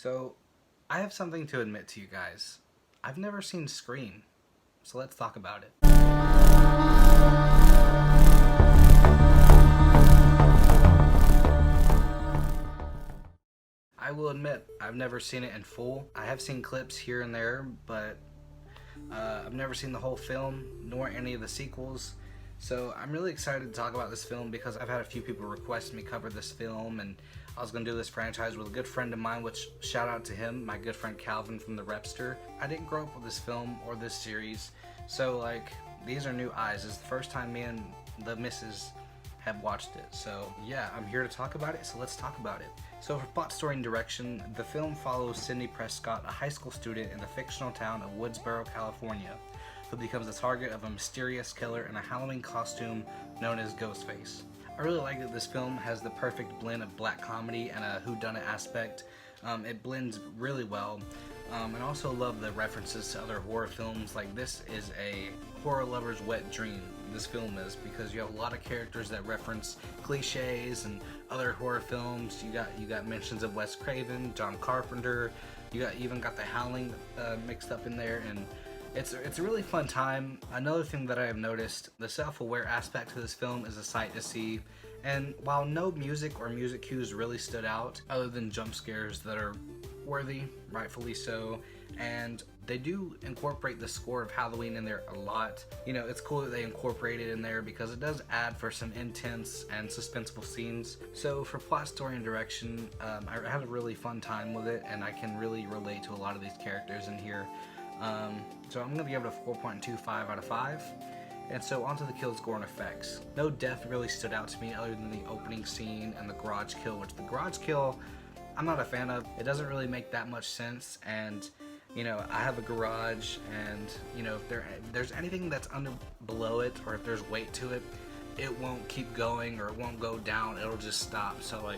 So, I have something to admit to you guys. I've never seen Scream, so let's talk about it. I will admit, I've never seen it in full. I have seen clips here and there, but I've never seen the whole film, nor any of the sequels. So I'm really excited to talk about this film because I've had a few people request me cover this film, and I was going to do this franchise with a good friend of mine, which shout out to him, my good friend Calvin from the Repster. I didn't grow up with this film or this series, so these are new eyes. It's the first time me and the missus have watched it. So yeah, I'm here to talk about it, so let's talk about it. So for plot, story, and direction, the film follows Sidney Prescott, a high school student in the fictional town of Woodsboro, California, who becomes the target of a mysterious killer in a Halloween costume known as Ghostface. I really like that this film has the perfect blend of black comedy and a whodunit aspect. It blends really well. And also love the references to other horror films. Like, this is a horror lover's wet dream, this film is, because you have a lot of characters that reference cliches and other horror films. You got mentions of Wes Craven, John Carpenter. You even got the Howling mixed up in there, and it's a really fun time. Another thing that I have noticed, the self-aware aspect to this film is a sight to see. And while no music or music cues really stood out, other than jump scares that are worthy, rightfully so, and they do incorporate the score of Halloween in there a lot. You know, it's cool that they incorporate it in there because it does add for some intense and suspenseful scenes. So for plot, story, and direction, I had a really fun time with it, and I can really relate to a lot of these characters in here. So I'm going to give it a 4.25 out of 5. And so onto the kills, gore, and effects. No death really stood out to me other than the opening scene and the garage kill, which the garage kill I'm not a fan of. It doesn't really make that much sense, and you know, I have a garage, and you know, if there's anything that's below it, or if there's weight to it, it won't keep going, or it won't go down, it'll just stop. So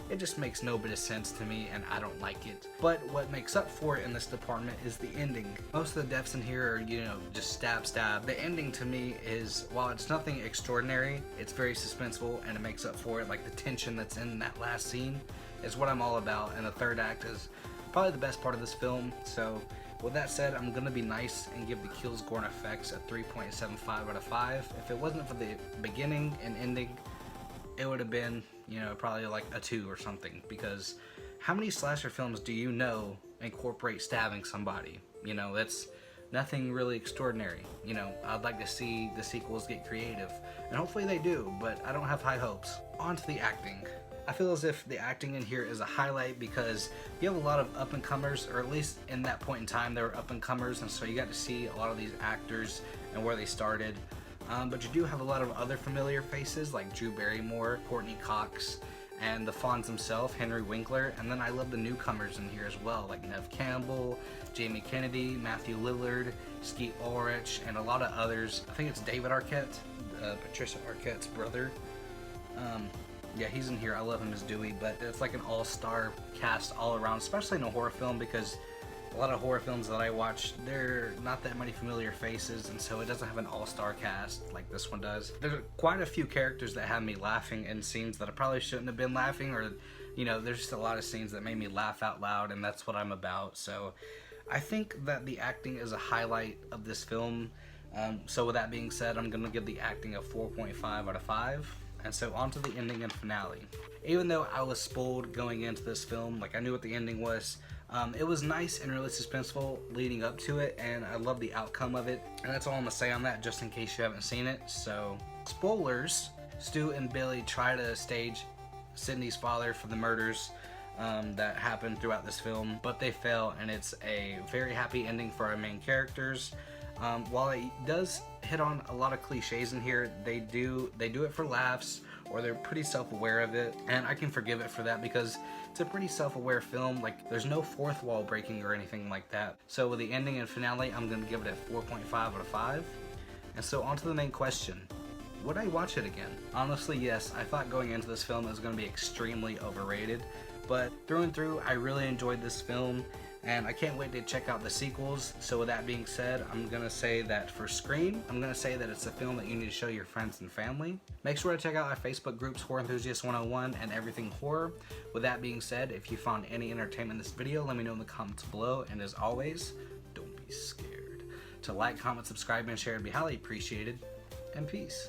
it just makes no bit of sense to me, and I don't like it. But what makes up for it in this department is the ending. Most of the deaths in here are, you know, just stab. The ending to me is, while it's nothing extraordinary, it's very suspenseful, and it makes up for it. Like, the tension that's in that last scene is what I'm all about, and the third act is probably the best part of this film. So with that said, I'm gonna be nice and give the kills, gore, and effects a 3.75 out of 5. If it wasn't for the beginning and ending, it would have been, you know, probably like a 2 or something, because how many slasher films do you know incorporate stabbing somebody? You know, it's nothing really extraordinary. You know, I'd like to see the sequels get creative, and hopefully they do, but I don't have high hopes. On to the acting. I feel as if the acting in here is a highlight because you have a lot of up-and-comers, or at least in that point in time they were up-and-comers, and so you got to see a lot of these actors and where they started. But you do have a lot of other familiar faces like Drew Barrymore, Courtney Cox, and the Fonz himself, Henry Winkler. And then I love the newcomers in here as well, like Neve Campbell, Jamie Kennedy, Matthew Lillard, Skeet Ulrich, and a lot of others. I think it's David Arquette, Patricia Arquette's brother. Yeah, he's in here. I love him as Dewey, but it's like an all-star cast all around, especially in a horror film, because a lot of horror films that I watch, there are not that many familiar faces, and so it doesn't have an all-star cast like this one does. There's quite a few characters that have me laughing in scenes that I probably shouldn't have been laughing, or, you know, there's just a lot of scenes that made me laugh out loud, and that's what I'm about. So I think that the acting is a highlight of this film. So with that being said, I'm going to give the acting a 4.5 out of 5. And so on to the ending and finale. Even though I was spoiled going into this film, like I knew what the ending was, it was nice and really suspenseful leading up to it, and I love the outcome of it. And that's all I'm gonna say on that, just in case you haven't seen it. So, spoilers, Stu and Billy try to stage Sydney's father for the murders that happened throughout this film, but they fail, and it's a very happy ending for our main characters. While it does hit on a lot of cliches in here, they do it for laughs, or they're pretty self-aware of it, and I can forgive it for that because it's a pretty self-aware film. Like, there's no fourth wall breaking or anything like that. So with the ending and finale, I'm going to give it a 4.5 out of 5. And so on to the main question. Would I watch it again? Honestly, yes. I thought going into this film it was going to be extremely overrated, but through and through, I really enjoyed this film. and I can't wait to check out the sequels. So with that being said, I'm gonna say that for Scream, I'm gonna say that it's a film that you need to show your friends and family. Make sure to check out our Facebook groups, Horror Enthusiast 101 and Everything Horror. With that being said, if you found any entertainment in this video, let me know in the comments below, and as always, don't be scared. To like, comment, subscribe, and share would be highly appreciated, and peace.